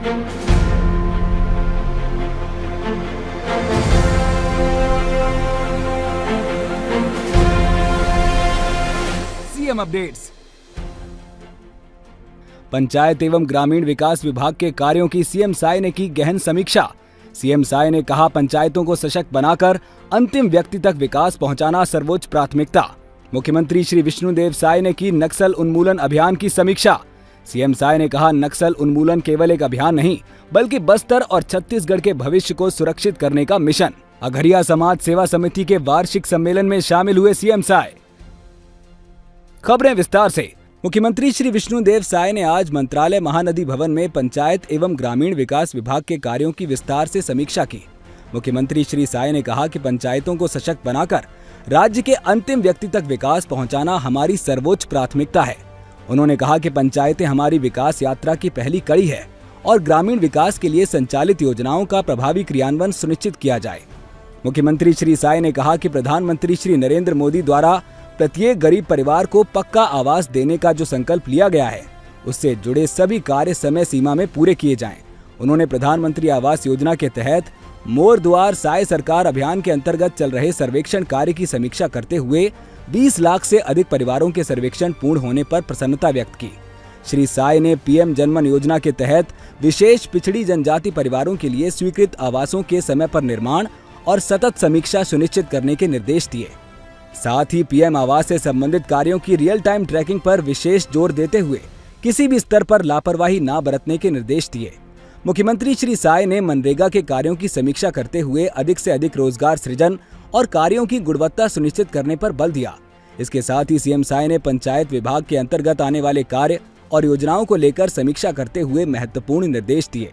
CM updates. Panchayat एवं ग्रामीण विकास विभाग के कार्यों की सीएम साय ने की गहन समीक्षा। सीएम साय ने कहा, पंचायतों को सशक्त बनाकर अंतिम व्यक्ति तक विकास पहुंचाना सर्वोच्च प्राथमिकता। मुख्यमंत्री श्री विष्णुदेव साय ने की नक्सल उन्मूलन अभियान की समीक्षा। सीएम साय ने कहा, नक्सल उन्मूलन केवल एक अभियान नहीं बल्कि बस्तर और छत्तीसगढ़ के भविष्य को सुरक्षित करने का मिशन। अघरिया समाज सेवा समिति के वार्षिक सम्मेलन में शामिल हुए सीएम साय। खबरें विस्तार से। मुख्यमंत्री श्री विष्णुदेव साय ने आज मंत्रालय महानदी भवन में पंचायत एवं ग्रामीण विकास विभाग के कार्यों की विस्तार से समीक्षा की। मुख्यमंत्री श्री साय ने कहा कि पंचायतों को सशक्त बनाकर राज्य के अंतिम व्यक्ति तक विकास पहुंचाना हमारी सर्वोच्च प्राथमिकता है। उन्होंने कहा कि पंचायतें हमारी विकास यात्रा की पहली कड़ी है और ग्रामीण विकास के लिए संचालित योजनाओं का प्रभावी क्रियान्वयन सुनिश्चित किया जाए। मुख्यमंत्री श्री साय ने कहा कि प्रधानमंत्री श्री नरेंद्र मोदी द्वारा प्रत्येक गरीब परिवार को पक्का आवास देने का जो संकल्प लिया गया है, उससे जुड़े सभी कार्य समय सीमा में पूरे किए जाएं। उन्होंने प्रधानमंत्री आवास योजना के तहत मोर द्वार साय सरकार अभियान के अंतर्गत चल रहे सर्वेक्षण कार्य की समीक्षा करते हुए 20 लाख से अधिक परिवारों के सर्वेक्षण पूर्ण होने पर प्रसन्नता व्यक्त की। श्री साय ने पीएम जनमन योजना के तहत विशेष पिछड़ी जनजाति परिवारों के लिए स्वीकृत आवासों के समय पर निर्माण और सतत समीक्षा सुनिश्चित करने के निर्देश दिए। साथ ही पीएम आवास से संबंधित कार्यों की रियल टाइम ट्रैकिंग पर विशेष जोर देते हुए किसी भी स्तर पर लापरवाही न बरतने के निर्देश दिए। मुख्यमंत्री श्री साय ने मनरेगा के कार्यों की समीक्षा करते हुए अधिक से अधिक रोजगार सृजन और कार्यों की गुणवत्ता सुनिश्चित करने पर बल दिया। इसके साथ ही सीएम साय ने पंचायत विभाग के अंतर्गत आने वाले कार्य और योजनाओं को लेकर समीक्षा करते हुए महत्वपूर्ण निर्देश दिए।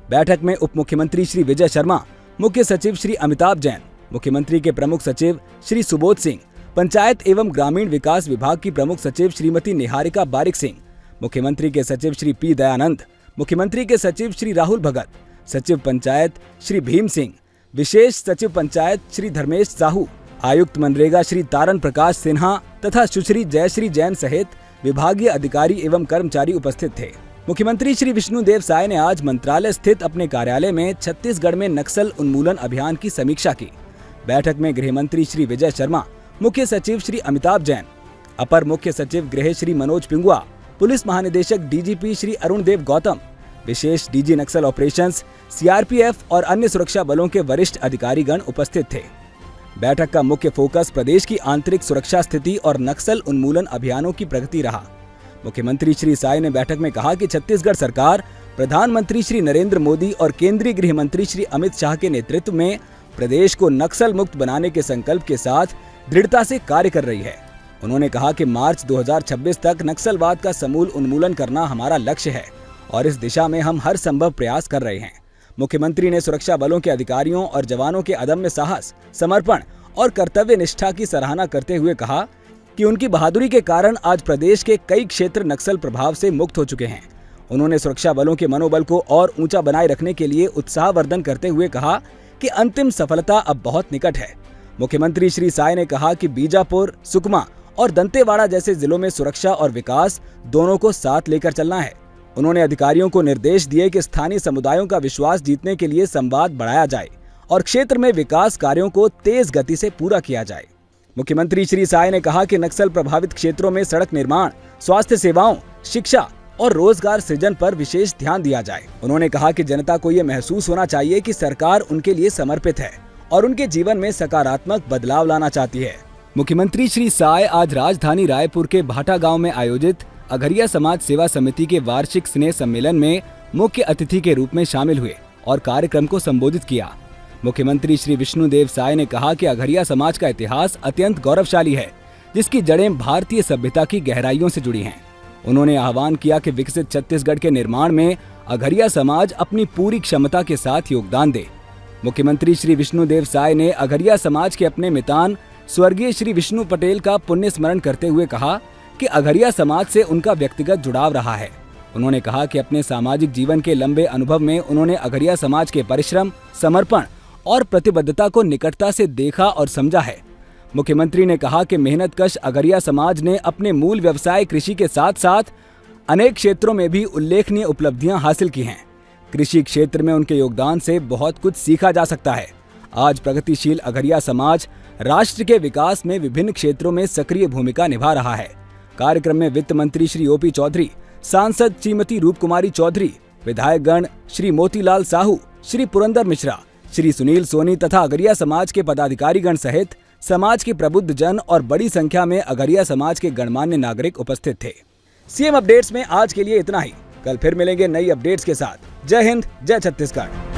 बैठक में उप मुख्यमंत्री श्री विजय शर्मा, मुख्य सचिव श्री अमिताभ जैन, मुख्यमंत्री के प्रमुख सचिव श्री सुबोध सिंह, पंचायत एवं ग्रामीण विकास विभाग की प्रमुख सचिव श्रीमती निहारिका बारिक सिंह, मुख्यमंत्री के सचिव श्री पी दयानंद, मुख्यमंत्री के सचिव श्री राहुल भगत, सचिव पंचायत श्री भीम सिंह, विशेष सचिव पंचायत श्री धर्मेश साहू, आयुक्त मनरेगा श्री तारन प्रकाश सिन्हा तथा सुश्री जयश्री जैन सहित विभागीय अधिकारी एवं कर्मचारी उपस्थित थे। मुख्यमंत्री श्री विष्णुदेव साय ने आज मंत्रालय स्थित अपने कार्यालय में छत्तीसगढ़ में नक्सल उन्मूलन अभियान की समीक्षा की। बैठक में गृह मंत्री श्री विजय शर्मा, मुख्य सचिव श्री अमिताभ जैन, अपर मुख्य सचिव गृह श्री मनोज पिंगुआ, पुलिस महानिदेशक डीजीपी श्री अरुण देव गौतम, विशेष डीजी नक्सल ऑपरेशंस, सीआरपीएफ और अन्य सुरक्षा बलों के वरिष्ठ अधिकारीगण उपस्थित थे। बैठक का मुख्य फोकस प्रदेश की आंतरिक सुरक्षा स्थिति और नक्सल उन्मूलन अभियानों की प्रगति रहा। मुख्यमंत्री श्री साय ने बैठक में कहा कि छत्तीसगढ़ सरकार प्रधानमंत्री श्री नरेंद्र मोदी और केंद्रीय गृह मंत्री श्री अमित शाह के नेतृत्व में प्रदेश को नक्सल मुक्त बनाने के संकल्प के साथ दृढ़ता से कार्य कर रही है। उन्होंने कहा कि मार्च 2026 तक नक्सलवाद का समूल उन्मूलन करना हमारा लक्ष्य है और इस दिशा में हम हर संभव प्रयास कर रहे हैं। मुख्यमंत्री ने सुरक्षा बलों के अधिकारियों और जवानों के अदम्य साहस, समर्पण और कर्तव्य निष्ठा की सराहना करते हुए कहा कि उनकी बहादुरी के कारण आज प्रदेश के कई क्षेत्र नक्सल प्रभाव से मुक्त हो चुके हैं। उन्होंने सुरक्षा बलों के मनोबल को और ऊंचा बनाए रखने के लिए उत्साहवर्धन करते हुए कहा कि अंतिम सफलता अब बहुत निकट है। मुख्यमंत्री श्री साय ने कहा कि बीजापुर, सुकमा और दंतेवाड़ा जैसे जिलों में सुरक्षा और विकास दोनों को साथ लेकर चलना है। उन्होंने अधिकारियों को निर्देश दिए कि स्थानीय समुदायों का विश्वास जीतने के लिए संवाद बढ़ाया जाए और क्षेत्र में विकास कार्यों को तेज गति से पूरा किया जाए। मुख्यमंत्री श्री साय ने कहा कि नक्सल प्रभावित क्षेत्रों में सड़क निर्माण, स्वास्थ्य सेवाओं, शिक्षा और रोजगार सृजन पर विशेष ध्यान दिया जाए। उन्होंने कहा कि जनता को ये महसूस होना चाहिए कि सरकार उनके लिए समर्पित है और उनके जीवन में सकारात्मक बदलाव लाना चाहती है। मुख्यमंत्री श्री साय आज राजधानी रायपुर के भाटा गांव में आयोजित अघरिया समाज सेवा समिति के वार्षिक स्नेह सम्मेलन में मुख्य अतिथि के रूप में शामिल हुए और कार्यक्रम को संबोधित किया। मुख्यमंत्री श्री विष्णुदेव साय ने कहा कि अघरिया समाज का इतिहास अत्यंत गौरवशाली है, जिसकी जड़ें भारतीय सभ्यता की गहराइयों से जुड़ी हैं। उन्होंने आह्वान किया कि विकसित छत्तीसगढ़ के निर्माण में अघरिया समाज अपनी पूरी क्षमता के साथ योगदान दे। मुख्यमंत्री श्री विष्णुदेव साय ने अघरिया समाज के अपने मितान स्वर्गीय श्री विष्णु पटेल का पुण्य स्मरण करते हुए कहा कि अघरिया समाज से उनका व्यक्तिगत जुड़ाव रहा है। उन्होंने कहा कि अपने सामाजिक जीवन के लंबे अनुभव में उन्होंने अघरिया समाज के परिश्रम, समर्पण और प्रतिबद्धता को निकटता से देखा और समझा है। मुख्यमंत्री ने कहा कि मेहनतकश अघरिया समाज ने अपने मूल व्यवसाय कृषि के साथ साथ अनेक क्षेत्रों में भी उल्लेखनीय उपलब्धियां हासिल की हैं, कृषि क्षेत्र में उनके योगदान से बहुत कुछ सीखा जा सकता है। आज प्रगतिशील अघरिया समाज राष्ट्र के विकास में विभिन्न क्षेत्रों में सक्रिय भूमिका निभा रहा है। कार्यक्रम में वित्त मंत्री श्री ओपी चौधरी, सांसद श्रीमती रूप कुमारी चौधरी, विधायकगण श्री मोतीलाल साहू, श्री पुरंदर मिश्रा, श्री सुनील सोनी तथा अघरिया समाज के पदाधिकारीगण सहित समाज के प्रबुद्ध जन और बड़ी संख्या में अघरिया समाज के गणमान्य नागरिक उपस्थित थे। सीएम अपडेट्स में आज के लिए इतना ही। कल फिर मिलेंगे नई अपडेट्स के साथ। जय हिंद, जय छत्तीसगढ़।